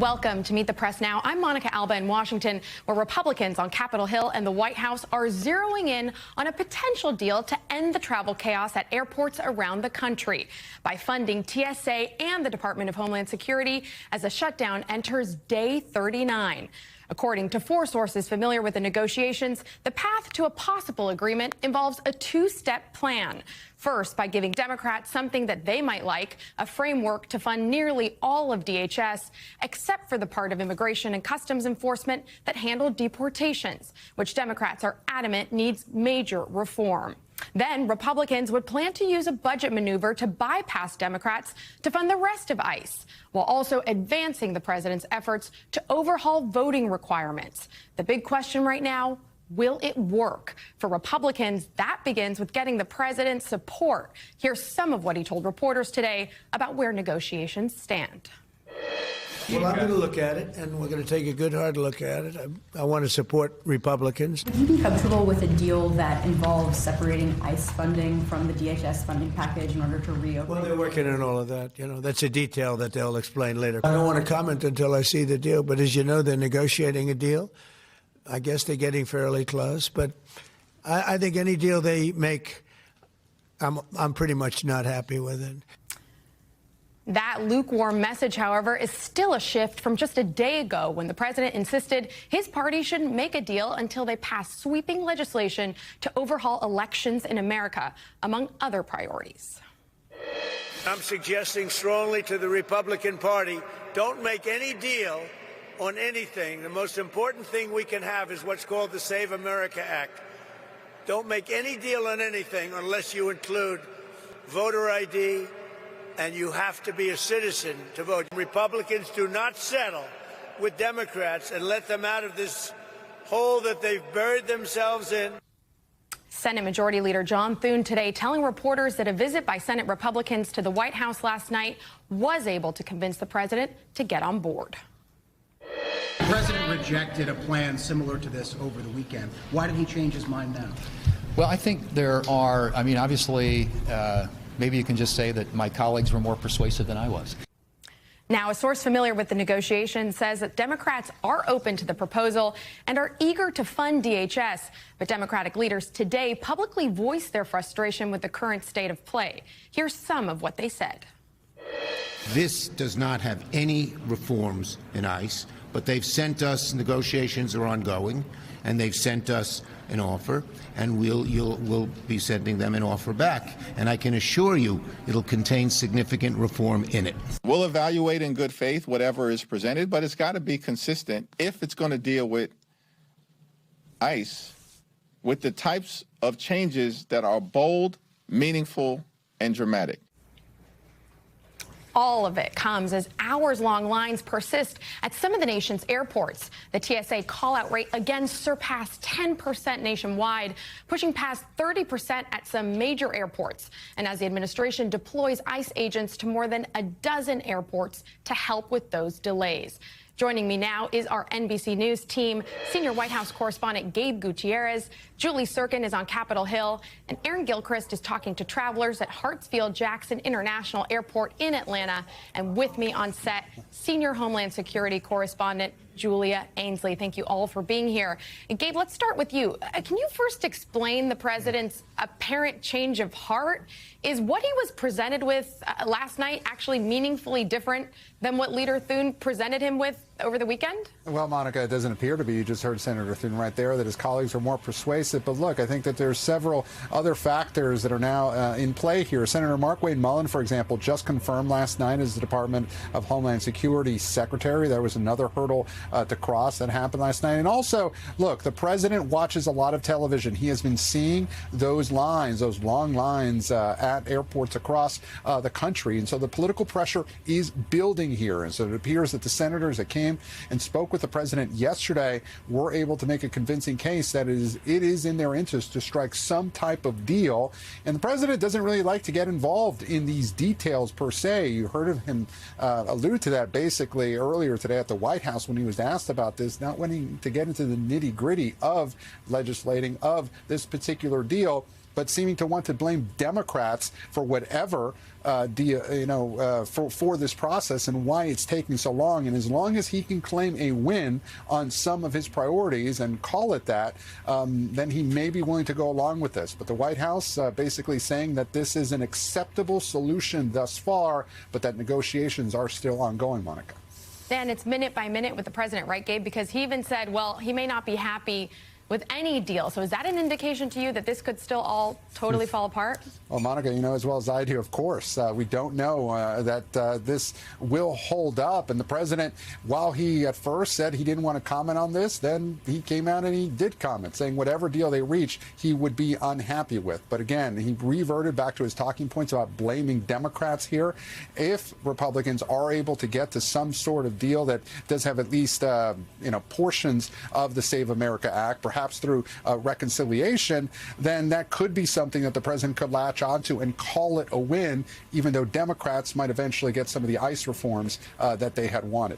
Welcome to Meet the Press Now. I'm Monica Alba in Washington, where Republicans on Capitol Hill and the White House are zeroing in on a potential deal to end the travel chaos at airports around the country by funding TSA and the Department of Homeland Security as the shutdown enters day 39. According to 4 sources familiar with the negotiations, the path to a possible agreement involves a 2-step plan. First, by giving Democrats something that they might like, a framework to fund nearly all of DHS, except for the part of Immigration and Customs Enforcement that handled deportations, which Democrats are adamant needs major reform. Then Republicans would plan to use a budget maneuver to bypass Democrats to fund the rest of ICE, while also advancing the president's efforts to overhaul voting requirements. The big question right now, will it work? For Republicans, that begins with getting the president's support. Here's some of what he told reporters today about where negotiations stand. Well, I'm going to look at it, and we're going to take a good, hard look at it. I want to support Republicans. Would you be comfortable with a deal that involves separating ICE funding from the DHS funding package in order to reopen? Well, they're working on all of that. You know, that's a detail that they'll explain later. I don't want to comment until I see the deal, but as you know, they're negotiating a deal. I guess they're getting fairly close, but I think any deal they make, I'm pretty much not happy with it. That lukewarm message, however, is still a shift from just a day ago when the president insisted his party shouldn't make a deal until they pass sweeping legislation to overhaul elections in America, among other priorities. I'm suggesting strongly to the Republican Party, don't make any deal on anything. The most important thing we can have is what's called the Save America Act. Don't make any deal on anything unless you include voter ID, and you have to be a citizen to vote. Republicans do not settle with Democrats and let them out of this hole that they've buried themselves in. Senate Majority Leader John Thune today telling reporters that a visit by Senate Republicans to the White House last night was able to convince the president to get on board. The president rejected a plan similar to this over the weekend. Why did he change his mind now? Well, I think there are, obviously, maybe you can just say that my colleagues were more persuasive than I was. Now, a source familiar with the negotiations says that Democrats are open to the proposal and are eager to fund DHS. But Democratic leaders today publicly voiced their frustration with the current state of play. Here's some of what they said. This does not have any reforms in ICE, but they've sent us, negotiations are ongoing, and they've sent us an offer, and we'll be sending them an offer back. And I can assure you it'll contain significant reform in it. We'll evaluate in good faith whatever is presented, but it's got to be consistent if it's going to deal with ICE, with the types of changes that are bold, meaningful, and dramatic. All of it comes as hours-long lines persist at some of the nation's airports. The TSA call-out rate again surpassed 10% nationwide, pushing past 30% at some major airports. And as the administration deploys ICE agents to more than a dozen airports to help with those delays. Joining me now is our NBC News team, senior White House correspondent Gabe Gutierrez. Julie Sirkin is on Capitol Hill, and Aaron Gilchrist is talking to travelers at Hartsfield-Jackson International Airport in Atlanta. And with me on set, senior Homeland Security correspondent Julia Ainsley. Thank you all for being here. And Gabe, let's start with you. Can you first explain the president's apparent change of heart? Is what he was presented with last night actually meaningfully different than what Leader Thune presented him with over the weekend? Well, Monica, it doesn't appear to be. You just heard Senator Thune right there that his colleagues are more persuasive. But look, I think that there's several other factors that are now in play here. Senator Markwayne Mullin, for example, just confirmed last night as the Department of Homeland Security Secretary. There was another hurdle to cross that happened last night. And also, look, the president watches a lot of television. He has been seeing those lines, those long lines at airports across the country. And so the political pressure is building here. And so it appears that the senators that came and spoke with the president yesterday were able to make a convincing case that it is in their interest to strike some type of deal. And the president doesn't really like to get involved in these details per se. You heard of him allude to that basically earlier today at the White House when he was asked about this, not wanting to get into the nitty-gritty of legislating of this particular deal. but seeming to want to blame Democrats for whatever for this process and why it's taking so long. And as long as he can claim a win on some of his priorities and call it that, then he may be willing to go along with this. But the White House basically saying that this is an acceptable solution thus far, but that negotiations are still ongoing, Monica. Dan, it's minute by minute with the president, right, Gabe? Because he even said, well, he may not be happy with any deal. So is that an indication to you that this could still all totally fall apart? Well, Monica, you know as well as I do, of course. We don't know that this will hold up. And the president, while he at first said he didn't want to comment on this, then he came out and he did comment, saying whatever deal they reach, he would be unhappy with. But again, he reverted back to his talking points about blaming Democrats here. If Republicans are able to get to some sort of deal that does have at least, portions of the Save America Act, perhaps through reconciliation, then that could be something that the president could latch onto and call it a win, even though Democrats might eventually get some of the ICE reforms that they had wanted.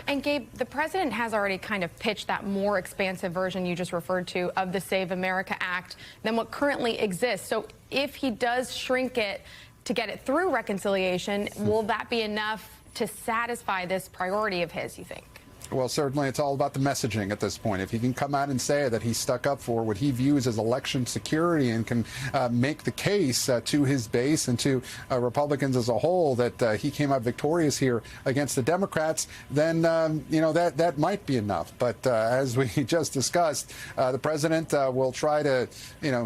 And Gabe, the president has already kind of pitched that more expansive version you just referred to of the Save America Act than what currently exists. So if he does shrink it to get it through reconciliation, will that be enough to satisfy this priority of his, you think? Well, certainly it's all about the messaging at this point. If he can come out and say that he stuck up for what he views as election security and can make the case to his base and to Republicans as a whole that he came out victorious here against the Democrats, then, that might be enough. But as we just discussed, the president will try to,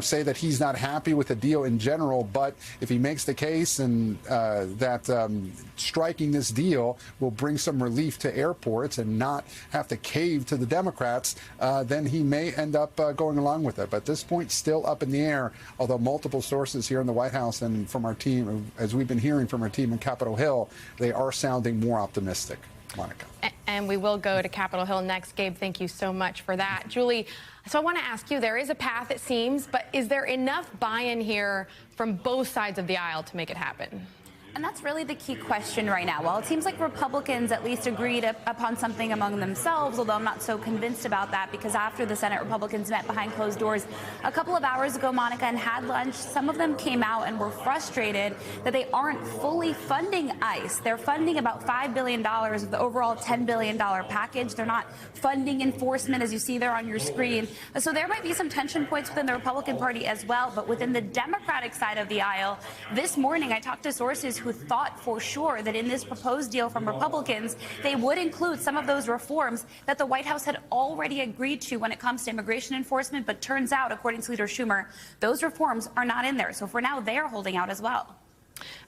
say that he's not happy with the deal in general. But if he makes the case and that striking this deal will bring some relief to airports and not have to cave to the Democrats, then he may end up going along with it. But at this point, still up in the air, although multiple sources here in the White House and from our team, as we've been hearing from our team in Capitol Hill, they are sounding more optimistic. Monica. And we will go to Capitol Hill next. Gabe, thank you so much for that. Julie, so I want to ask you, there is a path, it seems, but is there enough buy-in here from both sides of the aisle to make it happen? And that's really the key question right now. While it seems like Republicans at least agreed upon something among themselves, although I'm not so convinced about that, because after the Senate Republicans met behind closed doors a couple of hours ago, Monica, and had lunch, some of them came out and were frustrated that they aren't fully funding ICE. They're funding about $5 billion of the overall $10 billion package. They're not funding enforcement, as you see there on your screen. So there might be some tension points within the Republican Party as well. But within the Democratic side of the aisle, this morning I talked to sources who thought for sure that in this proposed deal from Republicans, they would include some of those reforms that the White House had already agreed to when it comes to immigration enforcement. But turns out, according to Leader Schumer, those reforms are not in there. So for now, they are holding out as well.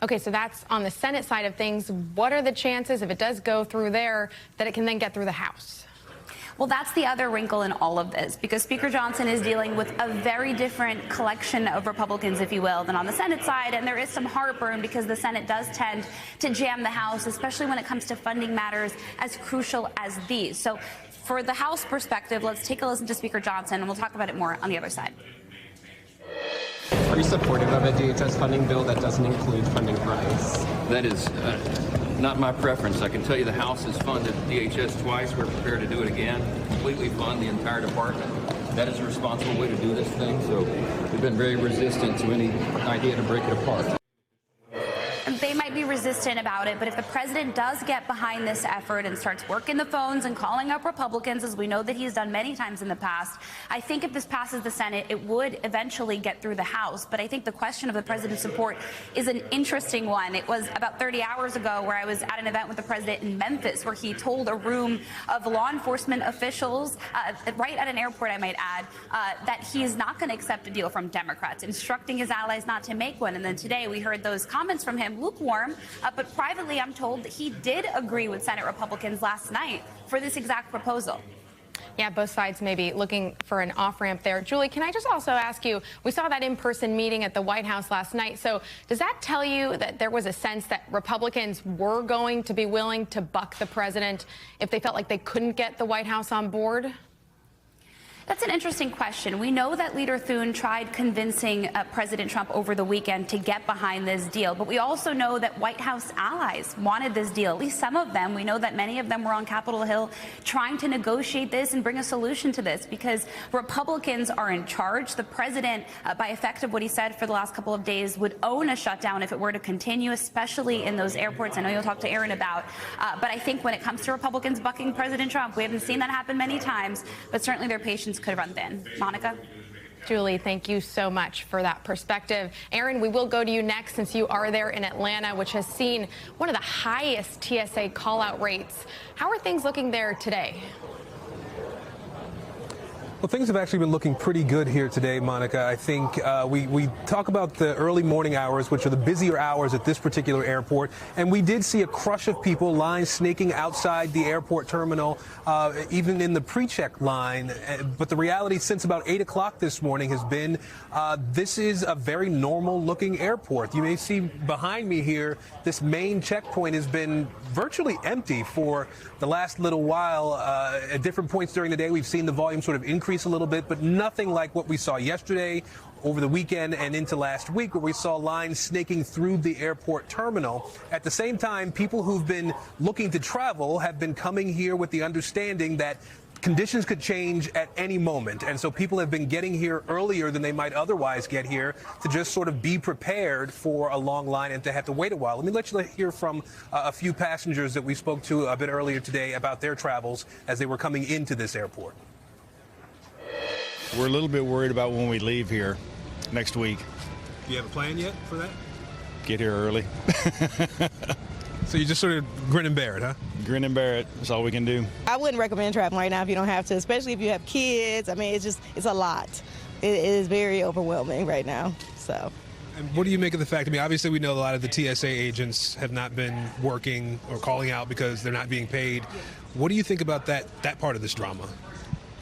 Okay, so that's on the Senate side of things. What are the chances, if it does go through there, that it can then get through the House? Well, that's the other wrinkle in all of this, because Speaker Johnson is dealing with a very different collection of Republicans, if you will, than on the Senate side. And there is some heartburn because the Senate does tend to jam the House, especially when it comes to funding matters as crucial as these. So for the House perspective, let's take a listen to Speaker Johnson, and we'll talk about it more on the other side. Are you supportive of a DHS funding bill that doesn't include funding for ICE? That is not my preference. I can tell you the House has funded DHS twice. We're prepared to do it again, completely fund the entire department. That is a responsible way to do this thing, so we've been very resistant to any idea to break it apart. They might be resistant about it, but if the president does get behind this effort and starts working the phones and calling up Republicans, as we know that he's done many times in the past, I think if this passes the Senate, it would eventually get through the House. But I think the question of the president's support is an interesting one. It was about 30 hours ago where I was at an event with the president in Memphis, where he told a room of law enforcement officials, right at an airport, I might add, that he is not going to accept a deal from Democrats, instructing his allies not to make one. And then today we heard those comments from him lukewarm, but privately I'm told that he did agree with Senate Republicans last night for this exact proposal. Yeah, both sides may be looking for an off-ramp there. Julie, can I just also ask you, we saw that in-person meeting at the White House last night. So does that tell you that there was a sense that Republicans were going to be willing to buck the president if they felt like they couldn't get the White House on board? That's an interesting question. We know that Leader Thune tried convincing President Trump over the weekend to get behind this deal, but we also know that White House allies wanted this deal, at least some of them. We know that many of them were on Capitol Hill trying to negotiate this and bring a solution to this because Republicans are in charge. The president, by effect of what he said for the last couple of days, would own a shutdown if it were to continue, especially in those airports. I know you'll talk to Aaron about, but I think when it comes to Republicans bucking President Trump, we haven't seen that happen many times, but certainly their patience could run thin. Monica? Julie, thank you so much for that perspective. Aaron, we will go to you next since you are there in Atlanta, which has seen one of the highest TSA call-out rates. How are things looking there today? Well, things have actually been looking pretty good here today, Monica. I think we talk about the early morning hours, which are the busier hours at this particular airport, and we did see a crush of people, lines snaking outside the airport terminal, even in the pre-check line. But the reality since about 8 o'clock this morning has been this is a very normal-looking airport. You may see behind me here, this main checkpoint has been virtually empty for the last little while. At different points during the day, we've seen the volume sort of increase a little bit, but nothing like what we saw yesterday, over the weekend, and into last week, where we saw lines snaking through the airport terminal. At the same time, people who've been looking to travel have been coming here with the understanding that conditions could change at any moment. And so people have been getting here earlier than they might otherwise get here to just sort of be prepared for a long line and to have to wait a while. Let me let you hear from a few passengers that we spoke to a bit earlier today about their travels as they were coming into this airport. We're a little bit worried about when we leave here next week. Do you have a plan yet for that? Get here early. So you just sort of grin and bear it, huh? Grin and bear it. That's all we can do. I wouldn't recommend traveling right now if you don't have to, especially if you have kids. I mean, it's a lot. It is very overwhelming right now, so. And what do you make of the fact, I mean, obviously we know a lot of the TSA agents have not been working or calling out because they're not being paid. What do you think about that part of this drama?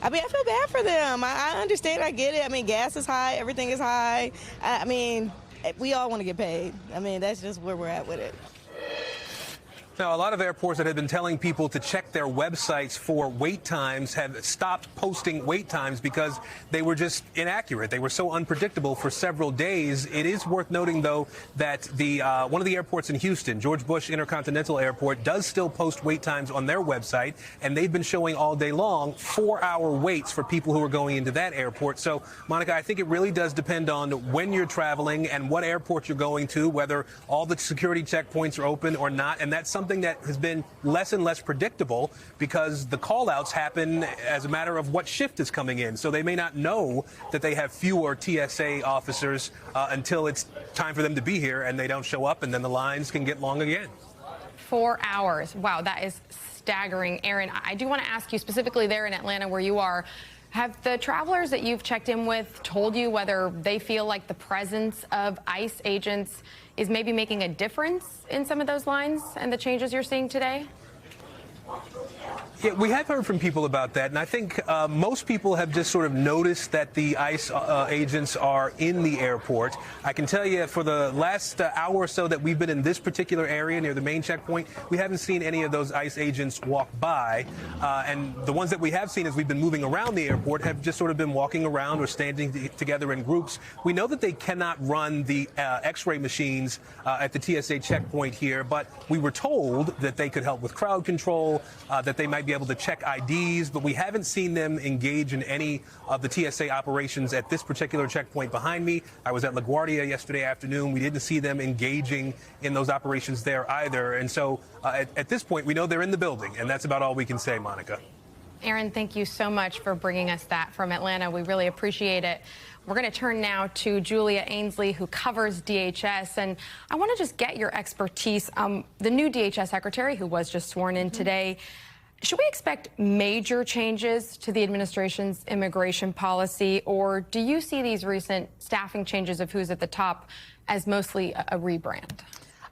I mean, I feel bad for them. I understand. I get it. I mean, gas is high. Everything is high. I mean, we all want to get paid. I mean, that's just where we're at with it. Now, a lot of airports that have been telling people to check their websites for wait times have stopped posting wait times because they were just inaccurate. They were so unpredictable for several days. It is worth noting, though, that the one of the airports in Houston, George Bush Intercontinental Airport, does still post wait times on their website, and they've been showing all day long 4-hour waits for people who are going into that airport. So, Monica, I think it really does depend on when you're traveling and what airport you're going to, whether all the security checkpoints are open or not, and that's something that has been less and less predictable because the call-outs happen as a matter of what shift is coming in. So they may not know that they have fewer TSA officers until it's time for them to be here, and they don't show up, and then the lines can get long again. 4 hours. Wow, that is staggering. Aaron, I do want to ask you specifically there in Atlanta where you are, have the travelers that you've checked in with told you whether they feel like the presence of ICE agents is maybe making a difference in some of those lines and the changes you're seeing today? Yeah, we have heard from people about that, and I think most people have just sort of noticed that the ICE agents are in the airport. I can tell you for the last hour or so that we've been in this particular area near the main checkpoint, we haven't seen any of those ICE agents walk by, and the ones that we have seen as we've been moving around the airport have just sort of been walking around or standing together in groups. We know that they cannot run the X-ray machines at the TSA checkpoint here, but we were told that they could help with crowd control, that they might be able to check IDs, but we haven't seen them engage in any of the TSA operations at this particular checkpoint behind me. I was at LaGuardia yesterday afternoon. We didn't see them engaging in those operations there either. And so at this point, we know they're in the building, and that's about all we can say, Monica. Aaron, thank you so much for bringing us that from Atlanta. We really appreciate it. We're going to turn now to Julia Ainsley, who covers DHS. And I want to just get your expertise. The new DHS Secretary, who was just sworn in today, should we expect major changes to the administration's immigration policy, or do you see these recent staffing changes of who's at the top as mostly a rebrand?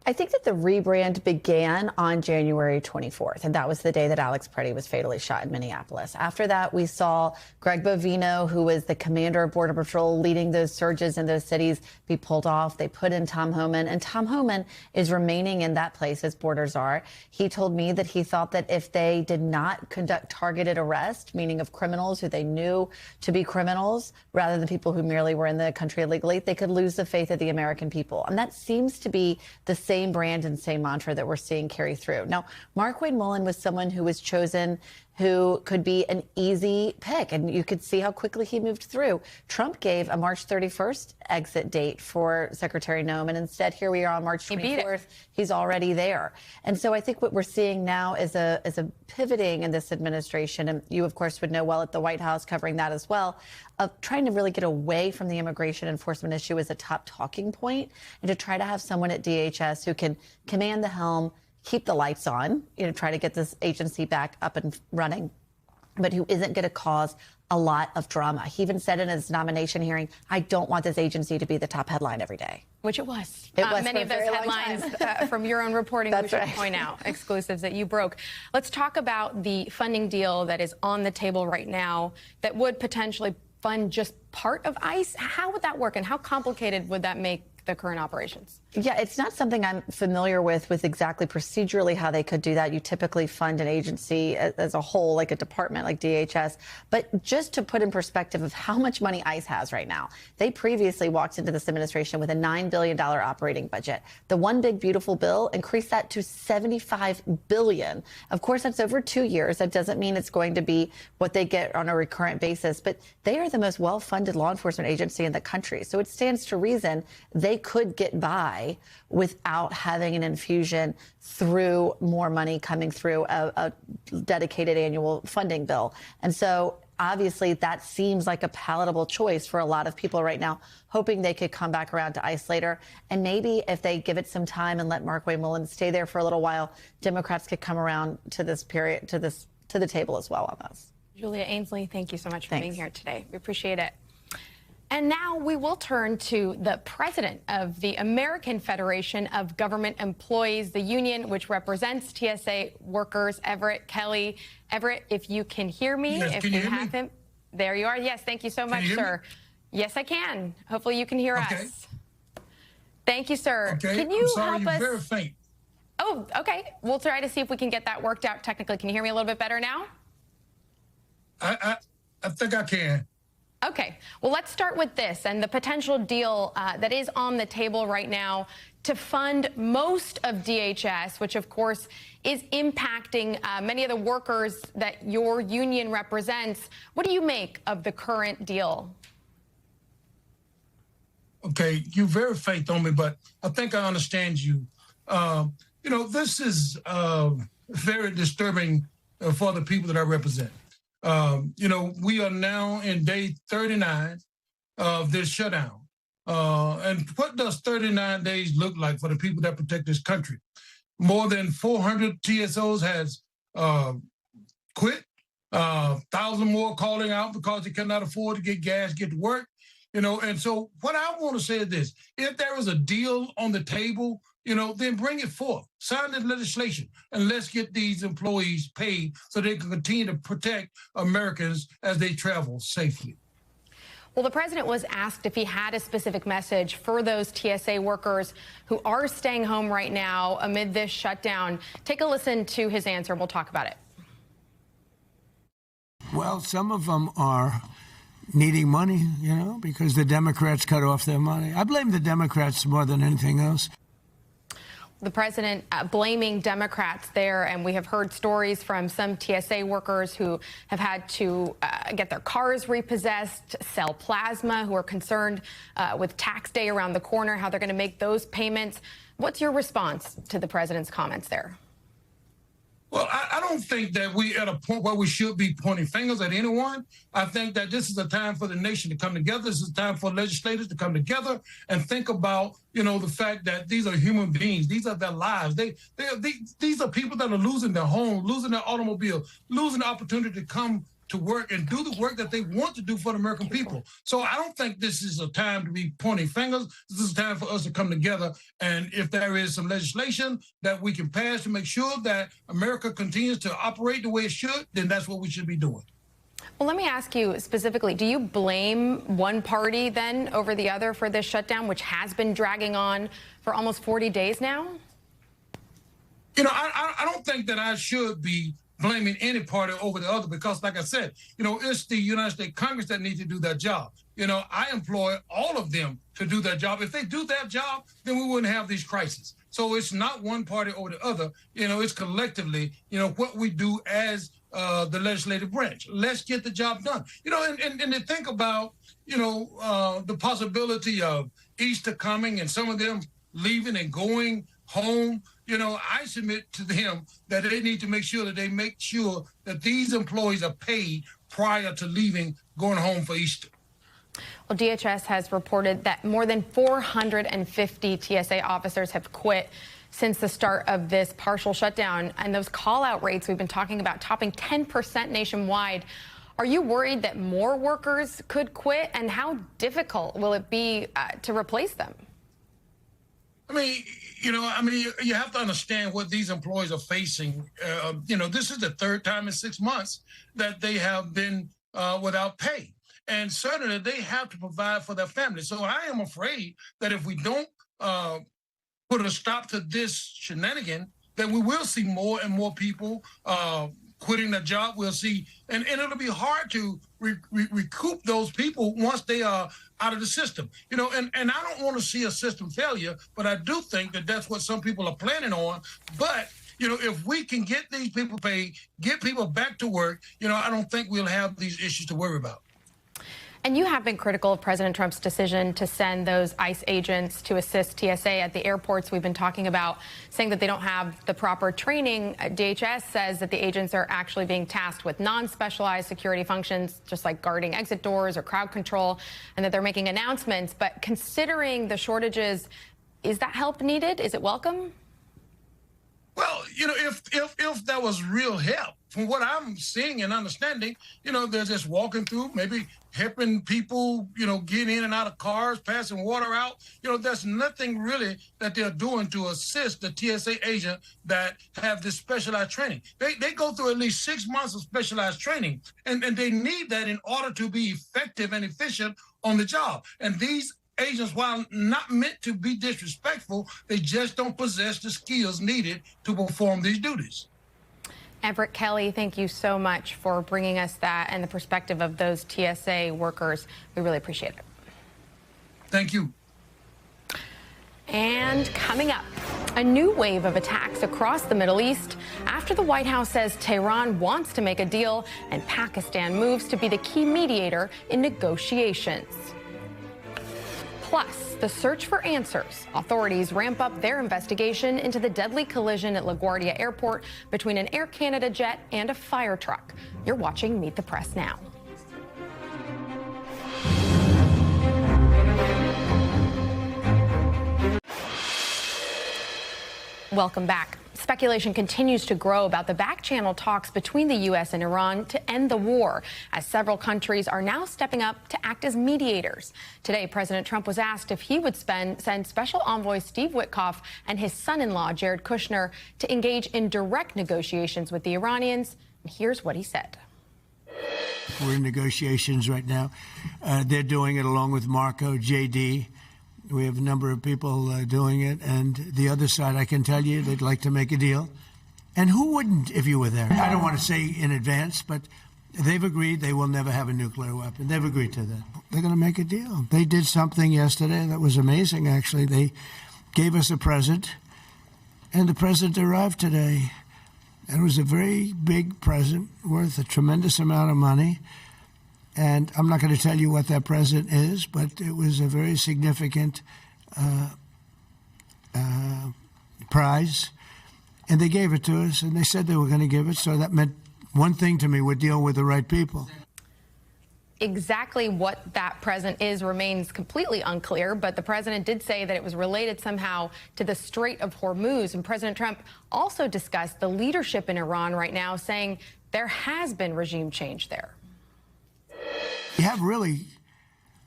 I think that the rebrand began on January 24th, and that was the day that Alex Preddy was fatally shot in Minneapolis. After that, we saw Greg Bovino, who was the commander of Border Patrol leading those surges in those cities, be pulled off. They put in Tom Homan, and Tom Homan is remaining in that place as borders are. He told me that he thought that if they did not conduct targeted arrest, meaning of criminals who they knew to be criminals, rather than people who merely were in the country illegally, they could lose the faith of the American people. And that seems to be the same brand and same mantra that we're seeing carry through. Now, Markwayne Mullin was someone who was chosen who could be an easy pick, and you could see how quickly he moved through. Trump gave a March 31st exit date for Secretary Noem, and instead here we are on March 24th. He's already there. And so I think what we're seeing now is a pivoting in this administration, and you, of course, would know well at the White House covering that as well, of trying to really get away from the immigration enforcement issue as a top talking point and to try to have someone at DHS who can command the helm, keep the lights on, try to get this agency back up and running, but who isn't going to cause a lot of drama. He even said in his nomination hearing, I don't want this agency to be the top headline every day. Which it was. It was many of those headlines from your own reporting, we should point out, exclusives that you broke. Let's talk about the funding deal that is on the table right now that would potentially fund just part of ICE. How would that work, and how complicated would that make the current operations? Yeah, it's not something I'm familiar with exactly procedurally how they could do that. You typically fund an agency as a whole, like a department like DHS. But just to put in perspective of how much money ICE has right now, they previously walked into this administration with a $9 billion operating budget. The One Big Beautiful Bill increased that to $75 billion. Of course, that's over 2 years. That doesn't mean it's going to be what they get on a recurrent basis, but they are the most well-funded law enforcement agency in the country. So it stands to reason they could get by without having an infusion through more money coming through a dedicated annual funding bill. And so obviously that seems like a palatable choice for a lot of people right now, hoping they could come back around to ICE later. And maybe if they give it some time and let Markwayne Mullin stay there for a little while, Democrats could come around to this period, to the table as well on this. Julia Ainsley, thank you so much for being here today. We appreciate it. And now we will turn to the president of the American Federation of Government Employees, the union which represents TSA workers, Everett. Kelley, Everett, if you can hear me, yes, if you have him. There you are. Yes, thank you so much, sir. Yes, I can. Hopefully you can hear us. Thank you, sir. Okay. Can you help us? Very faint. Oh, okay. We'll try to see if we can get that worked out technically. Can you hear me a little bit better now? I think I can. Okay, well, let's start with this and the potential deal that is on the table right now to fund most of DHS, which, of course, is impacting many of the workers that your union represents. What do you make of the current deal? Okay, you're very faint on me, but I think I understand you. This is very disturbing for the people that I represent. We are now in day 39 of this shutdown. And what does 39 days look like for the people that protect this country? More than 400 TSOs has quit, 1,000 more calling out because they cannot afford to get gas, get to work. And so what I want to say is this: if there is a deal on the table, then bring it forth, sign the legislation, and let's get these employees paid so they can continue to protect Americans as they travel safely. Well, the president was asked if he had a specific message for those TSA workers who are staying home right now amid this shutdown. Take a listen to his answer. We'll talk about it. Well, some of them are needing money, because the Democrats cut off their money. I blame the Democrats more than anything else. The president blaming Democrats there, and we have heard stories from some TSA workers who have had to get their cars repossessed, sell plasma, who are concerned with tax day around the corner, how they're going to make those payments. What's your response to the president's comments there? Well, I don't think that we're at a point where we should be pointing fingers at anyone. I think that this is a time for the nation to come together. This is a time for legislators to come together and think about, the fact that these are human beings. These are their lives. These are people that are losing their home, losing their automobile, losing the opportunity to come to work and do the work that they want to do for the American people. So I don't think this is a time to be pointing fingers. This is a time for us to come together. And if there is some legislation that we can pass to make sure that America continues to operate the way it should, then that's what we should be doing. Well, let me ask you specifically, do you blame one party then over the other for this shutdown, which has been dragging on for almost 40 days now? You know, I don't think that I should be blaming any party over the other because, like I said, you know, it's the United States Congress that needs to do their job. You know, I employ all of them to do their job. If they do their job, then we wouldn't have these crises. So it's not one party over the other. You know, it's collectively, you know, what we do as the legislative branch. Let's get the job done. You know, and to think about, you know, the possibility of Easter coming and some of them leaving and going home, you know, I submit to them that they need to make sure that these employees are paid prior to leaving, going home for Easter. Well, DHS has reported that more than 450 TSA officers have quit since the start of this partial shutdown. And those call-out rates we've been talking about topping 10% nationwide. Are you worried that more workers could quit? And how difficult will it be to replace them? I mean, you have to understand what these employees are facing. You know, this is the third time in 6 months that they have been without pay. And certainly they have to provide for their families. So I am afraid that if we don't put a stop to this shenanigan, then we will see more and more people quitting their job. We'll see, and it'll be hard to recoup those people once they are out of the system. You know, and I don't want to see a system failure, but I do think that that's what some people are planning on. But, you know, if we can get these people paid, get people back to work, you know, I don't think we'll have these issues to worry about. And you have been critical of President Trump's decision to send those ICE agents to assist TSA at the airports we've been talking about, saying that they don't have the proper training. DHS says that the agents are actually being tasked with non-specialized security functions, just like guarding exit doors or crowd control, and that they're making announcements. But considering the shortages, is that help needed? Is it welcome? Well, you know, if there was real help, from what I'm seeing and understanding, you know, they're just walking through, maybe helping people, you know, get in and out of cars, passing water out. You know, there's nothing really that they're doing to assist the TSA agent that have this specialized training. They go through at least 6 months of specialized training, and they need that in order to be effective and efficient on the job. And these agents, while not meant to be disrespectful, they just don't possess the skills needed to perform these duties. Everett, Kelley, thank you so much for bringing us that and the perspective of those TSA workers. We really appreciate it. Thank you. And coming up, a new wave of attacks across the Middle East after the White House says Tehran wants to make a deal and Pakistan moves to be the key mediator in negotiations. Plus, the search for answers. Authorities ramp up their investigation into the deadly collision at LaGuardia Airport between an Air Canada jet and a fire truck. You're watching Meet the Press now. Welcome back. Speculation continues to grow about the Backchannel talks between the U.S. and Iran to end the war, as several countries are now stepping up to act as mediators. Today, President Trump was asked if he would send Special Envoy Steve Witkoff and his son-in-law, Jared Kushner, to engage in direct negotiations with the Iranians. And here's what he said. We're in negotiations right now. They're doing it along with Marco, JD. We have a number of people doing it, and the other side, I can tell you, they'd like to make a deal. And who wouldn't if you were there? I don't want to say in advance, but they've agreed they will never have a nuclear weapon. They've agreed to that. They're going to make a deal. They did something yesterday that was amazing, actually. They gave us a present, and the present arrived today. And it was a very big present worth a tremendous amount of money. And I'm not going to tell you what that present is, but it was a very significant prize. And they gave it to us, and they said they were going to give it. So that meant one thing to me: we're dealing with the right people. Exactly what that present is remains completely unclear, but the president did say that it was related somehow to the Strait of Hormuz. And President Trump also discussed the leadership in Iran right now, saying there has been regime change there. You have really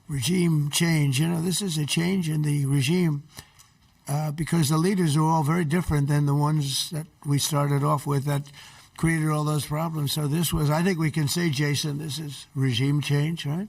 regime change. You know, this is a change in the regime because the leaders are all very different than the ones that we started off with that created all those problems. So this was, I think we can say, Jason, this is regime change, right?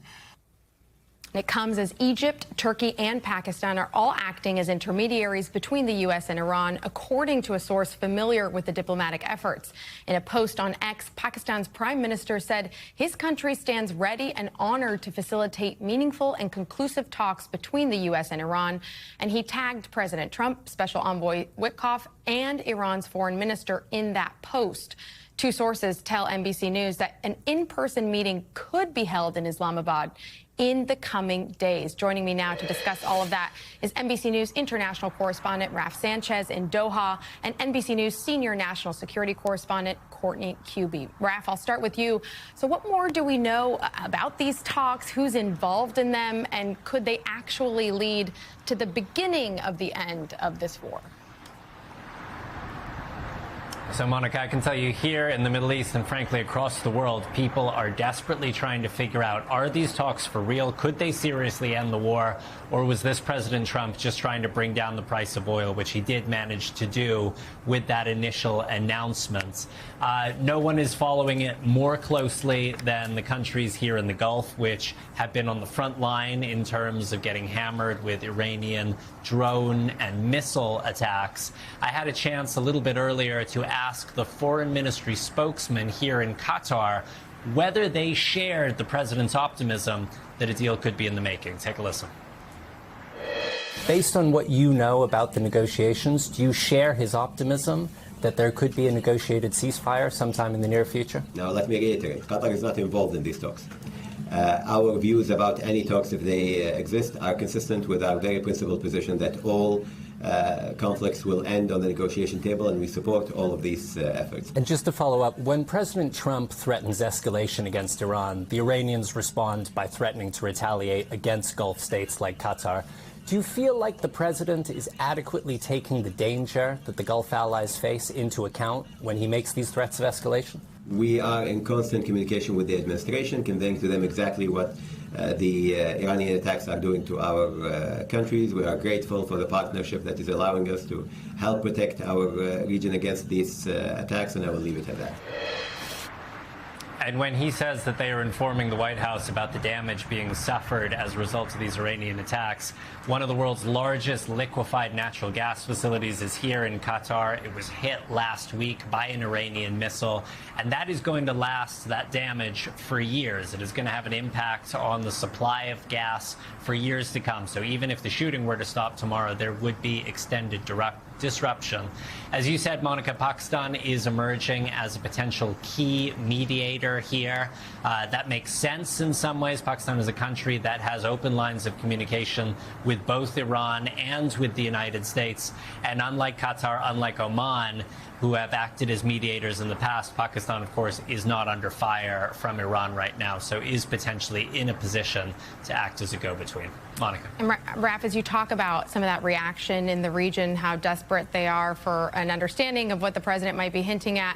It comes as Egypt, Turkey, and Pakistan are all acting as intermediaries between the U.S. and Iran, according to a source familiar with the diplomatic efforts. In a post on X, Pakistan's prime minister said his country stands ready and honored to facilitate meaningful and conclusive talks between the U.S. and Iran. And he tagged President Trump, Special Envoy Witkoff, and Iran's foreign minister in that post. Two sources tell NBC News that an in-person meeting could be held in Islamabad in the coming days. Joining me now to discuss all of that is NBC News international correspondent Raf Sanchez in Doha and NBC News senior national security correspondent Kornacki. Raf, I'll start with you. So what more do we know about these talks? Who's involved in them? And could they actually lead to the beginning of the end of this war? So, Monica, I can tell you here in the Middle East and frankly across the world, people are desperately trying to figure out, are these talks for real? Could they seriously end the war? Or was this President Trump just trying to bring down the price of oil, which he did manage to do with that initial announcement? No one is following it more closely than the countries here in the Gulf, which have been on the front line in terms of getting hammered with Iranian drone and missile attacks. I had a chance a little bit earlier to ask the foreign ministry spokesman here in Qatar whether they shared the president's optimism that a deal could be in the making. Take a listen. Based on what you know about the negotiations, do you share his optimism that there could be a negotiated ceasefire sometime in the near future? Now, let me reiterate, Qatar is not involved in these talks. Our views about any talks, if they exist, are consistent with our very principled position that all conflicts will end on the negotiation table, and we support all of these efforts. And just to follow up, when President Trump threatens escalation against Iran, the Iranians respond by threatening to retaliate against Gulf states like Qatar. Do you feel like the president is adequately taking the danger that the Gulf allies face into account when he makes these threats of escalation? We are in constant communication with the administration, conveying to them exactly what the Iranian attacks are doing to our countries. We are grateful for the partnership that is allowing us to help protect our region against these attacks, and I will leave it at that. And when he says that they are informing the White House about the damage being suffered as a result of these Iranian attacks, one of the world's largest liquefied natural gas facilities is here in Qatar. It was hit last week by an Iranian missile, and that is going to last, that damage, for years. It is going to have an impact on the supply of gas for years to come. So even if the shooting were to stop tomorrow, there would be extended disruption. As you said, Monica, Pakistan is emerging as a potential key mediator here. That makes sense in some ways. Pakistan is a country that has open lines of communication with both Iran and with the United States. And unlike Qatar, unlike Oman, who have acted as mediators in the past, Pakistan, of course, is not under fire from Iran right now, so is potentially in a position to act as a go-between. Monica. And Raf, as you talk about some of that reaction in the region, how desperate they are for an understanding of what the president might be hinting at,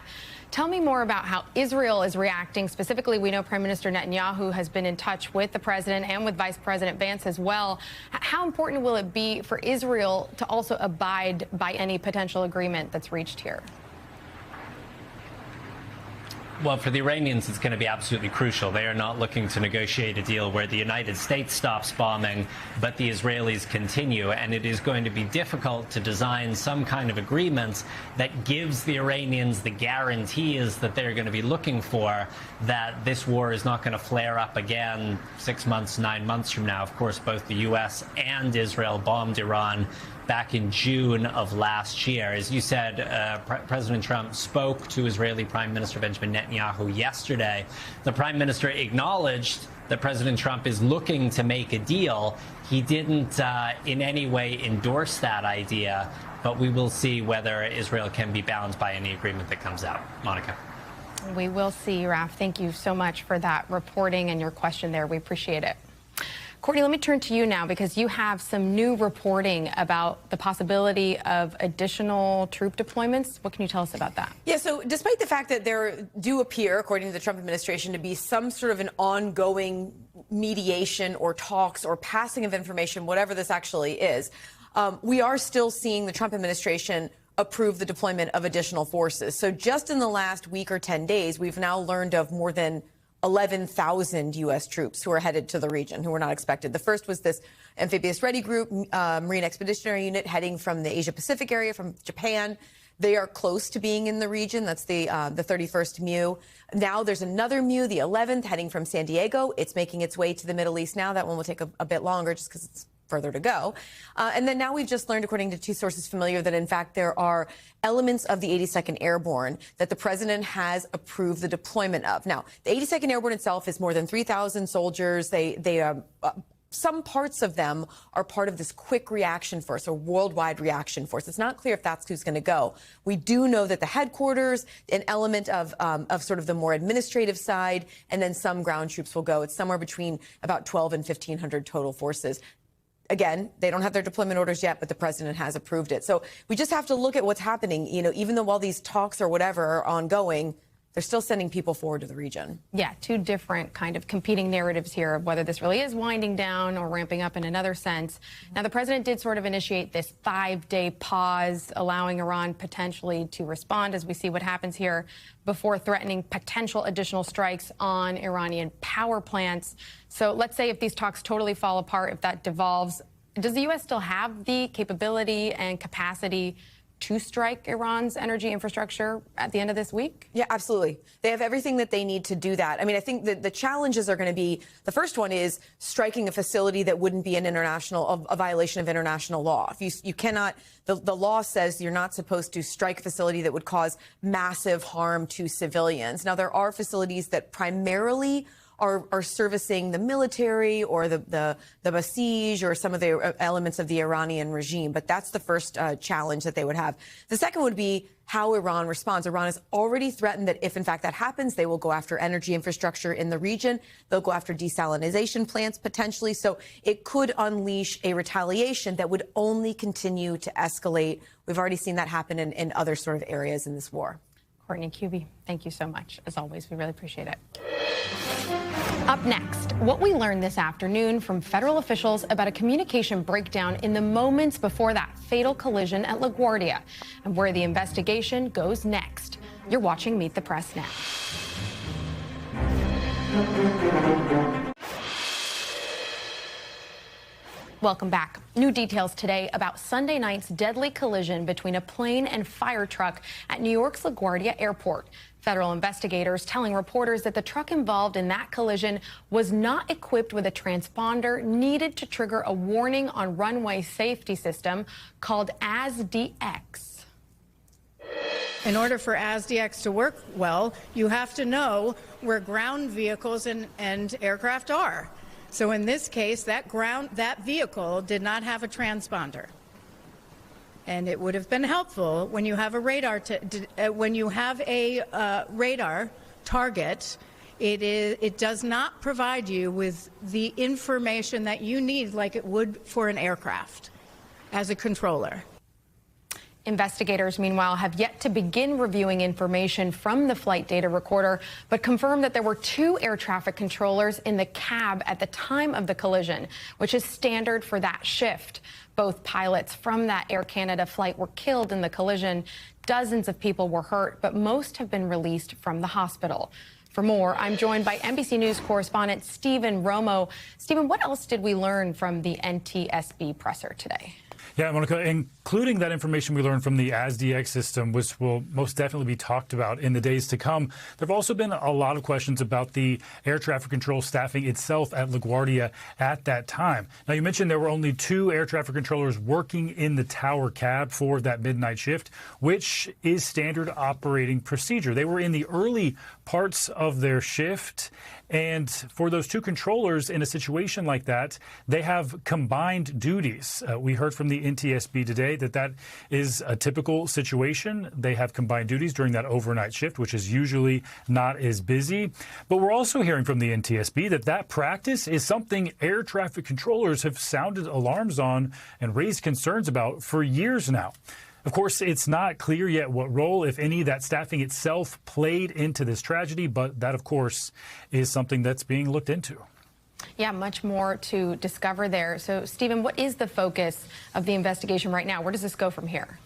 tell me more about how Israel is reacting. Specifically, we know Prime Minister Netanyahu has been in touch with the president and with Vice President Vance as well. How important will it be for Israel to also abide by any potential agreement that's reached here? Well, for the Iranians, it's going to be absolutely crucial. They are not looking to negotiate a deal where the United States stops bombing, but the Israelis continue. And it is going to be difficult to design some kind of agreement that gives the Iranians the guarantees that they're going to be looking for, that this war is not going to flare up again 6 months, 9 months from now. Of course, both the U.S. and Israel bombed Iran back in June of last year. As you said, President Trump spoke to Israeli Prime Minister Benjamin Netanyahu yesterday. The Prime Minister acknowledged that President Trump is looking to make a deal. He didn't in any way endorse that idea, but we will see whether Israel can be bound by any agreement that comes out. Monica. We will see, Raf. Thank you so much for that reporting and your question there. We appreciate it. Courtney, let me turn to you now because you have some new reporting about the possibility of additional troop deployments. What can you tell us about that? Yeah, so despite the fact that there do appear, according to the Trump administration, to be some sort of an ongoing mediation or talks or passing of information, whatever this actually is, we are still seeing the Trump administration approve the deployment of additional forces. So just in the last week or 10 days, we've now learned of more than 11,000 U.S. troops who are headed to the region, who were not expected. The first was this amphibious ready group, Marine Expeditionary Unit, heading from the Asia-Pacific area, from Japan. They are close to being in the region. That's the 31st MEU. Now there's another MEU, the 11th, heading from San Diego. It's making its way to the Middle East now. That one will take a bit longer just because it's further to go. And then now we've just learned, according to two sources familiar, that in fact there are elements of the 82nd Airborne that the president has approved the deployment of. Now, the 82nd Airborne itself is more than 3,000 soldiers. Some parts of them are part of this quick reaction force, or worldwide reaction force. It's not clear if that's who's going to go. We do know that the headquarters, an element of sort of the more administrative side, and then some ground troops will go. It's somewhere between about 12 and 1,500 total forces. Again, they don't have their deployment orders yet, but the president has approved it. So we just have to look at what's happening. You know, even though while these talks or whatever are ongoing, they're still sending people forward to the region. Yeah, two different kind of competing narratives here of whether this really is winding down or ramping up in another sense. Now, the president did sort of initiate this 5-day pause, allowing Iran potentially to respond as we see what happens here before threatening potential additional strikes on Iranian power plants. So let's say if these talks totally fall apart, if that devolves, does the U.S. still have the capability and capacity to strike Iran's energy infrastructure at the end of this week? Yeah, absolutely. They have everything that they need to do that. I mean, I think that the challenges are going to be, the first one is striking a facility that wouldn't be a violation of international law. If you cannot, the law says you're not supposed to strike a facility that would cause massive harm to civilians. Now, there are facilities that primarily are servicing the military or the Basij or some of the elements of the Iranian regime. But that's the first challenge that they would have. The second would be how Iran responds. Iran has already threatened that if, in fact, that happens, they will go after energy infrastructure in the region. They'll go after desalination plants, potentially. So it could unleash a retaliation that would only continue to escalate. We've already seen that happen in other sort of areas in this war. Courtney Kube, thank you so much. As always, we really appreciate it. Up next, what we learned this afternoon from federal officials about a communication breakdown in the moments before that fatal collision at LaGuardia and where the investigation goes next. You're watching Meet the Press now. Welcome back. New details today about Sunday night's deadly collision between a plane and fire truck at New York's LaGuardia Airport. Federal investigators telling reporters that the truck involved in that collision was not equipped with a transponder needed to trigger a warning on runway safety system called ASDX. In order for ASDX to work well, you have to know where ground vehicles and aircraft are. So in this case, that vehicle did not have a transponder. And it would have been helpful when you have a radar radar target. It does not provide you with the information that you need like it would for an aircraft as a controller. Investigators, meanwhile, have yet to begin reviewing information from the flight data recorder, but confirmed that there were 2 air traffic controllers in the cab at the time of the collision, which is standard for that shift. Both pilots from that Air Canada flight were killed in the collision. Dozens of people were hurt, but most have been released from the hospital. For more, I'm joined by NBC News correspondent Stephen Romo. Stephen, what else did we learn from the NTSB presser today? Yeah, Monica, including that information we learned from the ASDX system, which will most definitely be talked about in the days to come. There have also been a lot of questions about the air traffic control staffing itself at LaGuardia at that time. Now, you mentioned there were only 2 air traffic controllers working in the tower cab for that midnight shift, which is standard operating procedure. They were in the early parts of their shift. And for those 2 controllers in a situation like that, they have combined duties. We heard from the NTSB today that that is a typical situation. They have combined duties during that overnight shift, which is usually not as busy. But we're also hearing from the NTSB that that practice is something air traffic controllers have sounded alarms on and raised concerns about for years now. Of course, it's not clear yet what role, if any, that staffing itself played into this tragedy, but that, of course, is something that's being looked into. Yeah, much more to discover there. So, Stephen, what is the focus of the investigation right now? Where does this go from here?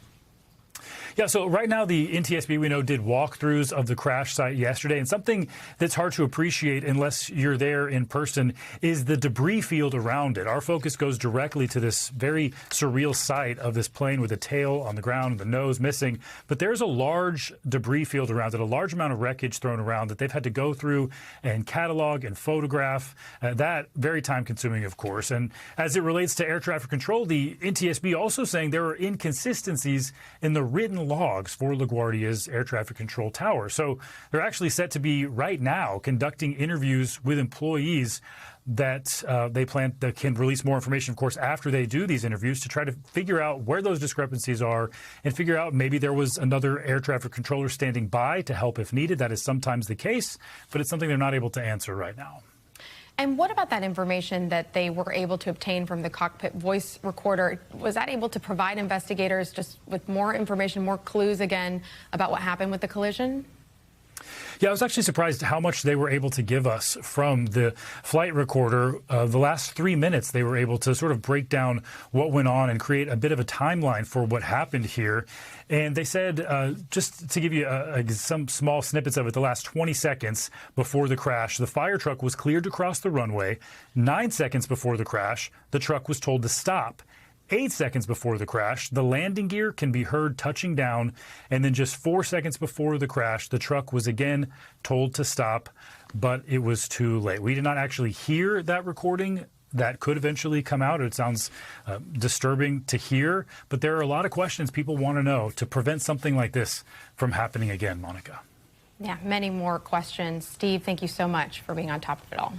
Yeah, so right now the NTSB, we know, did walkthroughs of the crash site yesterday, and something that's hard to appreciate unless you're there in person is the debris field around it. Our focus goes directly to this very surreal sight of this plane with the tail on the ground, the nose missing, but there's a large debris field around it, a large amount of wreckage thrown around that they've had to go through and catalog and photograph. That very time-consuming, of course. And as it relates to air traffic control, the NTSB also saying there are inconsistencies in the written logs for LaGuardia's air traffic control tower. So they're actually set to be right now conducting interviews with employees that they plan that can release more information, of course, after they do these interviews to try to figure out where those discrepancies are and figure out maybe there was another air traffic controller standing by to help if needed. That is sometimes the case, but it's something they're not able to answer right now. And what about that information that they were able to obtain from the cockpit voice recorder? Was that able to provide investigators just with more information, more clues again about what happened with the collision? Yeah, I was actually surprised how much they were able to give us from the flight recorder. The last 3 minutes, they were able to sort of break down what went on and create a bit of a timeline for what happened here. And they said, just to give you some small snippets of it, the last 20 seconds before the crash, the fire truck was cleared to cross the runway. 9 seconds before the crash, the truck was told to stop. 8 seconds before the crash, the landing gear can be heard touching down, and then just 4 seconds before the crash, the truck was again told to stop, but it was too late. We did not actually hear that recording. That could eventually come out. It sounds disturbing to hear, but there are a lot of questions people want to know to prevent something like this from happening again, Monica. Yeah, many more questions. Steve, thank you so much for being on top of it all.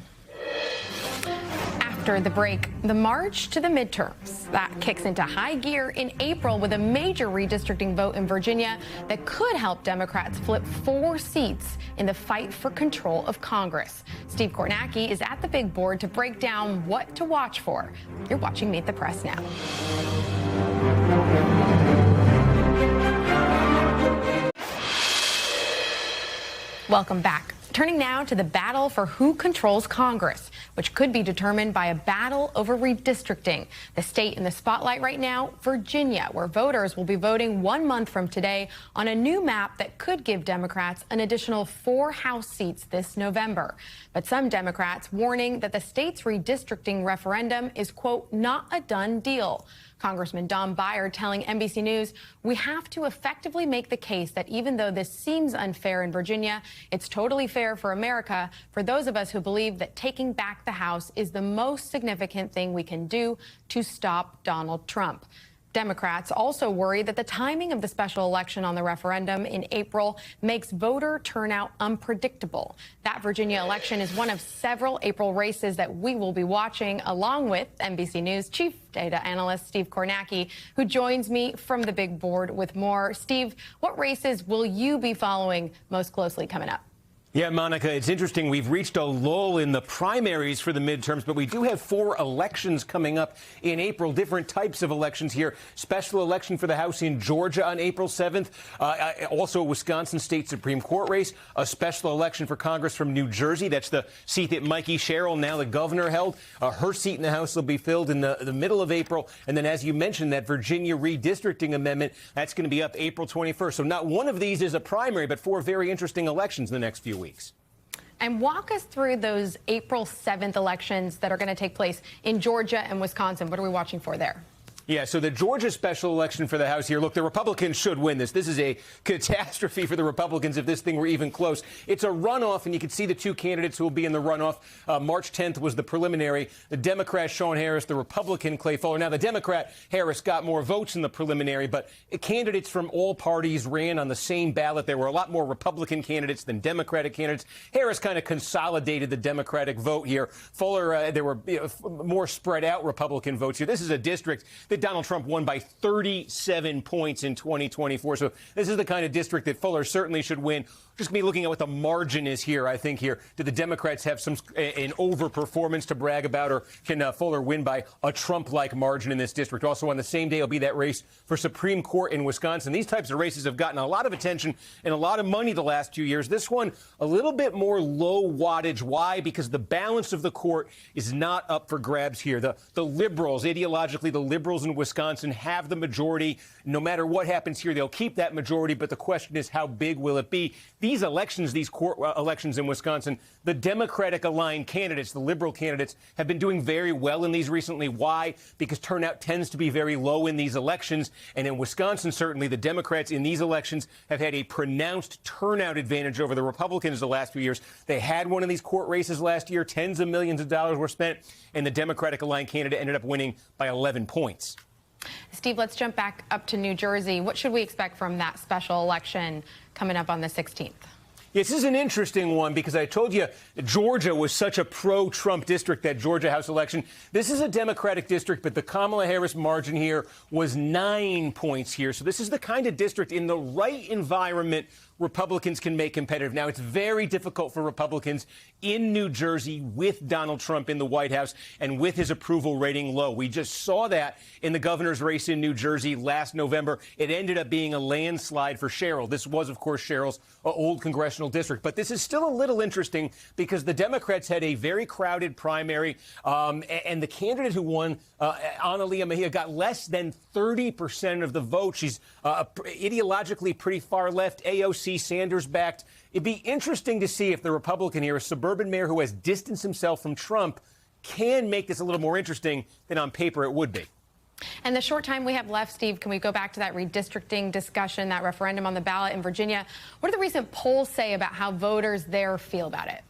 After the break, the march to the midterms. That kicks into high gear in April with a major redistricting vote in Virginia that could help Democrats flip 4 seats in the fight for control of Congress. Steve Kornacki is at the big board to break down what to watch for. You're watching Meet the Press now. Welcome back. Turning now to the battle for who controls Congress, which could be determined by a battle over redistricting. The state in the spotlight right now, Virginia, where voters will be voting 1 month from today on a new map that could give Democrats an additional 4 House seats this November. But some Democrats warning that the state's redistricting referendum is, quote, not a done deal. Congressman Don Beyer telling NBC News, we have to effectively make the case that even though this seems unfair in Virginia, it's totally fair for America, for those of us who believe that taking back the House is the most significant thing we can do to stop Donald Trump. Democrats also worry that the timing of the special election on the referendum in April makes voter turnout unpredictable. That Virginia election is one of several April races that we will be watching, along with NBC News chief data analyst Steve Kornacki, who joins me from the big board with more. Steve, what races will you be following most closely coming up? Yeah, Monica, it's interesting. We've reached a lull in the primaries for the midterms, but we do have 4 elections coming up in April, different types of elections here. Special election for the House in Georgia on April 7th. Also a Wisconsin State Supreme Court race. A special election for Congress from New Jersey. That's the seat that Mikey Sherrill, now the governor, held. Her seat in the House will be filled in the middle of April. And then, as you mentioned, that Virginia redistricting amendment, that's going to be up April 21st. So not one of these is a primary, but 4 very interesting elections in the next few weeks. And walk us through those April 7th elections that are going to take place in Georgia and Wisconsin. What are we watching for there? Yeah, so the Georgia special election for the House here. Look, the Republicans should win this. This is a catastrophe for the Republicans if this thing were even close. It's a runoff, and you can see the 2 candidates who will be in the runoff. March 10th was the preliminary. The Democrat, Sean Harris, the Republican, Clay Fuller. Now, the Democrat, Harris, got more votes in the preliminary, but candidates from all parties ran on the same ballot. There were a lot more Republican candidates than Democratic candidates. Harris kind of consolidated the Democratic vote here. Fuller, there were more spread out Republican votes here. This is a district that that Donald Trump won by 37 points in 2024. So this is the kind of district that Fuller certainly should win. Just going to be looking at what the margin is here, I think, here. Do the Democrats have an overperformance to brag about, or can Fuller win by a Trump-like margin in this district? Also on the same day will be that race for Supreme Court in Wisconsin. These types of races have gotten a lot of attention and a lot of money the last few years. This one, a little bit more low wattage. Why? Because the balance of the court is not up for grabs here. The liberals, ideologically, the liberals in Wisconsin have the majority. No matter what happens here, they'll keep that majority. But the question is, how big will it be? These elections, these court elections in Wisconsin, the Democratic-aligned candidates, the liberal candidates, have been doing very well in these recently. Why? Because turnout tends to be very low in these elections. And in Wisconsin, certainly, the Democrats in these elections have had a pronounced turnout advantage over the Republicans the last few years. They had one of these court races last year. Tens of millions of dollars were spent, and the Democratic-aligned candidate ended up winning by 11 points. Steve, let's jump back up to New Jersey. What should we expect from that special election coming up on the 16th? This is an interesting one because I told you Georgia was such a pro-Trump district, that Georgia House election. This is a Democratic district, but the Kamala Harris margin here was 9 points here. So this is the kind of district in the right environment Republicans can make competitive. Now, it's very difficult for Republicans in New Jersey with Donald Trump in the White House and with his approval rating low. We just saw that in the governor's race in New Jersey last November. It ended up being a landslide for Cheryl. This was, of course, Cheryl's old congressional district. But this is still a little interesting because the Democrats had a very crowded primary, and the candidate who won, Analia Mejia, got less than 30% of the vote. She's ideologically pretty far left, AOC, Sanders-backed. It'd be interesting to see if the Republican here, a suburban mayor who has distanced himself from Trump, can make this a little more interesting than on paper it would be. And the short time we have left, Steve, can we go back to that redistricting discussion, that referendum on the ballot in Virginia? What do the recent polls say about how voters there feel about it?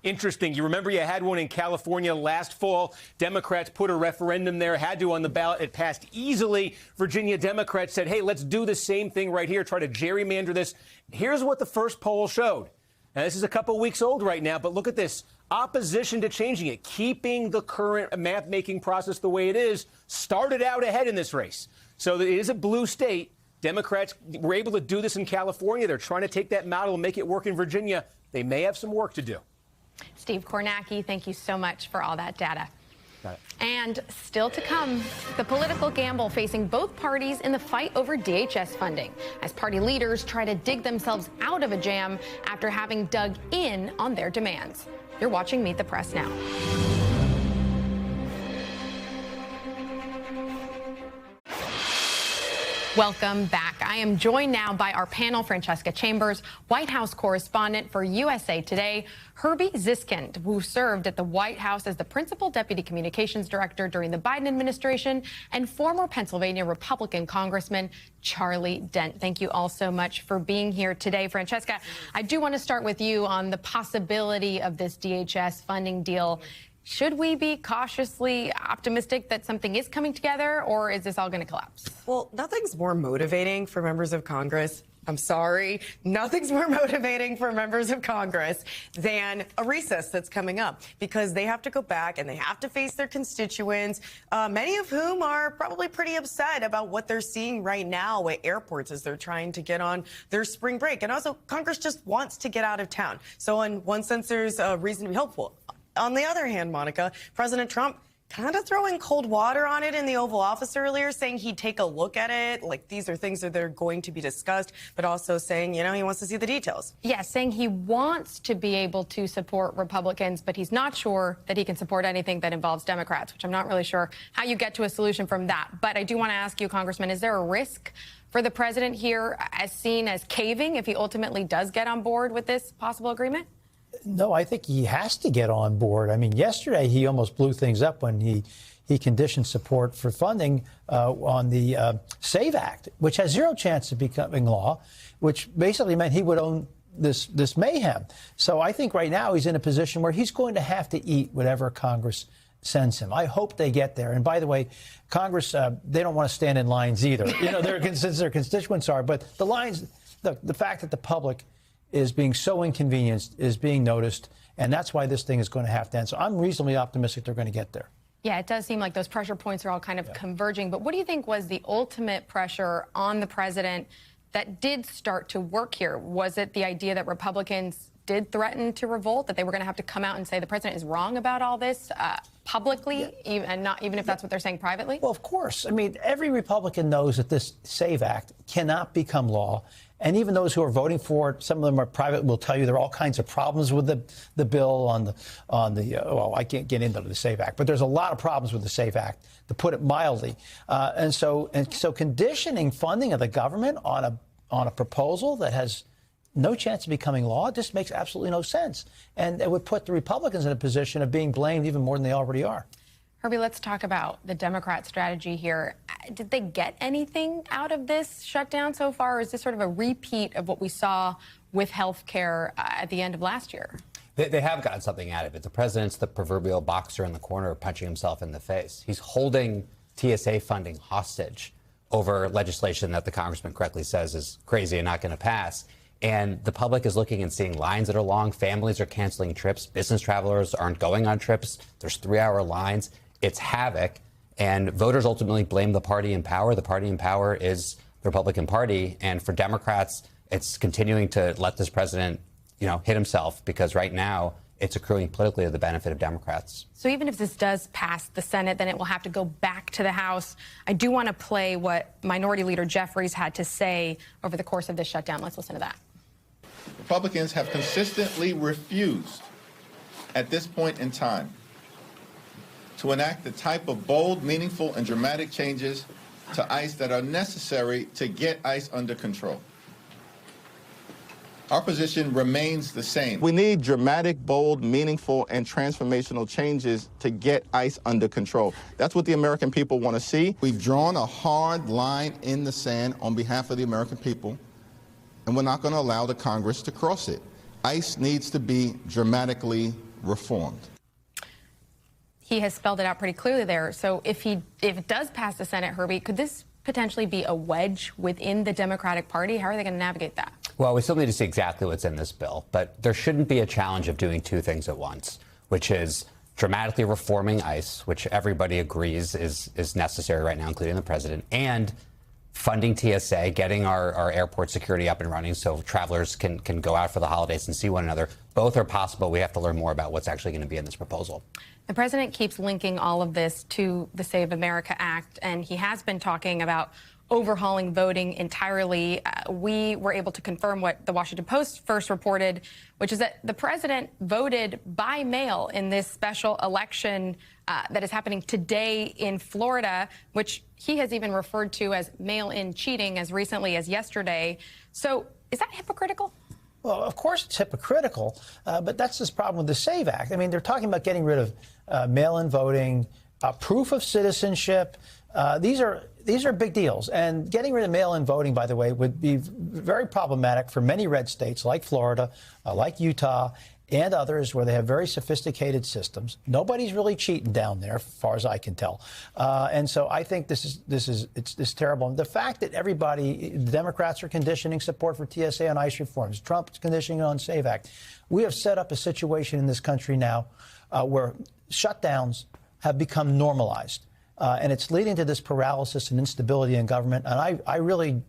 Interesting. You remember you had one in California last fall. Democrats put a referendum there, had to on the ballot. It passed easily. Virginia Democrats said, hey, let's do the same thing right here, try to gerrymander this. Here's what the first poll showed. Now, this is a couple weeks old right now, but look at this. Opposition to changing it, keeping the current map-making process the way it is, started out ahead in this race. So it is a blue state. Democrats were able to do this in California. They're trying to take that model and make it work in Virginia. They may have some work to do. Steve Kornacki, thank you so much for all that data. Got it. And still to come, the political gamble facing both parties in the fight over DHS funding, as party leaders try to dig themselves out of a jam after having dug in on their demands. You're watching Meet the Press now. Welcome back. I am joined now by our panel, Francesca Chambers, White House correspondent for USA Today, Herbie Ziskind, who served at the White House as the principal deputy communications director during the Biden administration, and former Pennsylvania Republican Congressman Charlie Dent. Thank you all so much for being here today. Francesca, I do want to start with you on the possibility of this DHS funding deal. Should we be cautiously optimistic that something is coming together, or is this all going to collapse? Well, nothing's more motivating for members of Congress. I'm sorry, nothing's more motivating for members of Congress than a recess that's coming up, because they have to go back and they have to face their constituents, many of whom are probably pretty upset about what they're seeing right now at airports as they're trying to get on their spring break. And also, Congress just wants to get out of town. So in one sense, there's a reason to be hopeful. On the other hand, Monica, President Trump kind of throwing cold water on it in the Oval Office earlier, saying he'd take a look at it, like these are things that are going to be discussed, but also saying, you know, he wants to see the details. Yeah, saying he wants to be able to support Republicans, but he's not sure that he can support anything that involves Democrats, which I'm not really sure how you get to a solution from that. But I do want to ask you, Congressman, is there a risk for the president here as seen as caving if he ultimately does get on board with this possible agreement? No, I think he has to get on board. I mean, yesterday he almost blew things up when he conditioned support for funding on the SAVE Act, which has zero chance of becoming law, which basically meant he would own this mayhem. So I think right now he's in a position where he's going to have to eat whatever Congress sends him. I hope they get there. And by the way, Congress, they don't want to stand in lines either. You know, since their constituents are. But the lines, the fact that the public is being so inconvenienced, is being noticed, and that's why this thing is going to have to end. So I'm reasonably optimistic they're going to get there. Yeah, it does seem like those pressure points are all kind of converging. But what do you think was the ultimate pressure on the president that did start to work here? Was it the idea that Republicans did threaten to revolt, that they were going to have to come out and say the president is wrong about all this publicly, and not even if that's what they're saying privately? Well, of course. I mean, every Republican knows that this SAVE Act cannot become law. And even those who are voting for it, some of them are private, will tell you there are all kinds of problems with the bill on the well, I can't get into the SAVE Act, but there's a lot of problems with the SAVE Act, to put it mildly. And so conditioning funding of the government on a proposal that has no chance of becoming law just makes absolutely no sense. And it would put the Republicans in a position of being blamed even more than they already are. Herbie, let's talk about the Democrat strategy here. Did they get anything out of this shutdown so far, or is this sort of a repeat of what we saw with health care at the end of last year? They have gotten something out of it. The president's the proverbial boxer in the corner punching himself in the face. He's holding TSA funding hostage over legislation that the congressman correctly says is crazy and not going to pass. And the public is looking and seeing lines that are long. Families are canceling trips. Business travelers aren't going on trips. There's 3-hour lines. It's havoc. And voters ultimately blame the party in power. The party in power is the Republican Party. And for Democrats, it's continuing to let this president, hit himself, because right now it's accruing politically to the benefit of Democrats. So even if this does pass the Senate, then it will have to go back to the House. I do want to play what Minority Leader Jeffries had to say over the course of this shutdown. Let's listen to that. Republicans have consistently refused at this point in time to enact the type of bold, meaningful, and dramatic changes to ICE that are necessary to get ICE under control. Our position remains the same. We need dramatic, bold, meaningful, and transformational changes to get ICE under control. That's what the American people want to see. We've drawn a hard line in the sand on behalf of the American people, and we're not going to allow the Congress to cross it. ICE needs to be dramatically reformed. He has spelled it out pretty clearly there. So if it does pass the Senate, Herbie, could this potentially be a wedge within the Democratic Party? How are they going to navigate that? Well, we still need to see exactly what's in this bill, but there shouldn't be a challenge of doing two things at once, which is dramatically reforming ICE, which everybody agrees is necessary right now, including the president, and funding TSA, getting our airport security up and running so travelers can go out for the holidays and see one another. Both are possible. We have to learn more about what's actually going to be in this proposal. The president keeps linking all of this to the Save America Act, and he has been talking about overhauling voting entirely. We were able to confirm what the Washington Post first reported, which is that the president voted by mail in this special election that is happening today in Florida, which he has even referred to as mail-in cheating as recently as yesterday. So is that hypocritical? Well, of course it's hypocritical, but that's this problem with the SAVE Act. I mean, they're talking about getting rid of mail-in voting, proof of citizenship. These are big deals. And getting rid of mail-in voting, by the way, would be very problematic for many red states like Florida, like Utah, and others where they have very sophisticated systems. Nobody's really cheating down there, as far as I can tell. And so I think this is terrible. And the fact that the Democrats are conditioning support for TSA on ICE reforms, Trump's conditioning on SAVE Act. We have set up a situation in this country now where shutdowns have become normalized. And it's leading to this paralysis and instability in government. And I really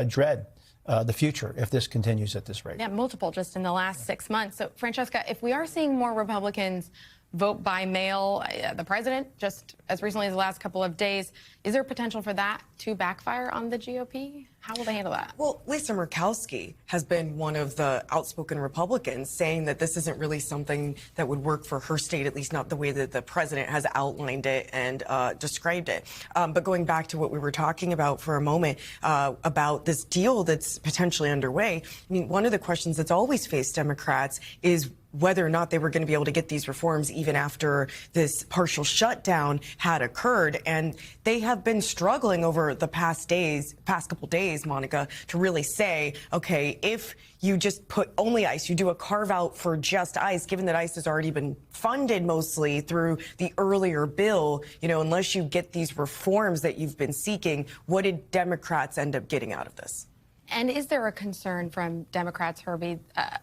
dread the future if this continues at this rate. Yeah, multiple just in the last 6 months. So, Francesca, if we are seeing more Republicans vote by mail, the president, just as recently as the last couple of days, is there potential for that to backfire on the GOP? How will they handle that? Well, Lisa Murkowski has been one of the outspoken Republicans saying that this isn't really something that would work for her state, at least not the way that the president has outlined it and described it. But going back to what we were talking about for a moment, about this deal that's potentially underway, I mean, one of the questions that's always faced Democrats is whether or not they were going to be able to get these reforms even after this partial shutdown had occurred. And they have been struggling over the past couple days, Monica, to really say, okay, if you just put only ICE, you do a carve out for just ICE, given that ICE has already been funded mostly through the earlier bill, unless you get these reforms that you've been seeking, what did Democrats end up getting out of this? And is there a concern from Democrats, Herbie,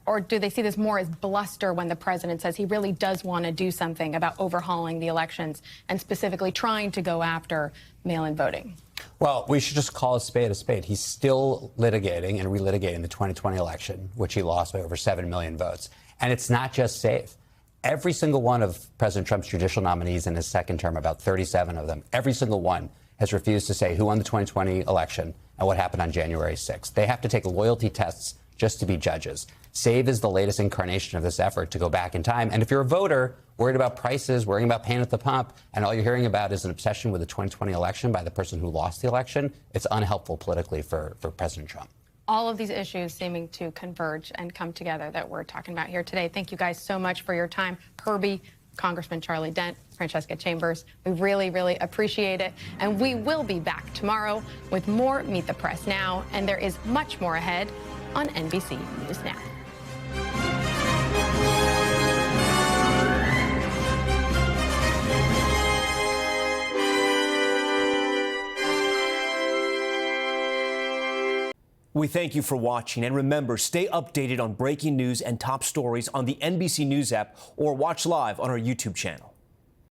or do they see this more as bluster when the president says he really does want to do something about overhauling the elections and specifically trying to go after mail-in voting? Well, we should just call a spade a spade. He's still litigating and relitigating the 2020 election, which he lost by over 7 million votes. And it's not just safe. Every single one of President Trump's judicial nominees in his second term, about 37 of them, every single one has refused to say who won the 2020 election and what happened on January 6th. They have to take loyalty tests just to be judges. SAVE is the latest incarnation of this effort to go back in time. And if you're a voter worried about prices, worrying about paying at the pump, and all you're hearing about is an obsession with the 2020 election by the person who lost the election, it's unhelpful politically for President Trump. All of these issues seeming to converge and come together that we're talking about here today. Thank you guys so much for your time. Herbie, Congressman Charlie Dent, Francesca Chambers, we really, really appreciate it. And we will be back tomorrow with more Meet the Press Now. And there is much more ahead on NBC News Now. We thank you for watching, and remember, stay updated on breaking news and top stories on the NBC News app or watch live on our YouTube channel.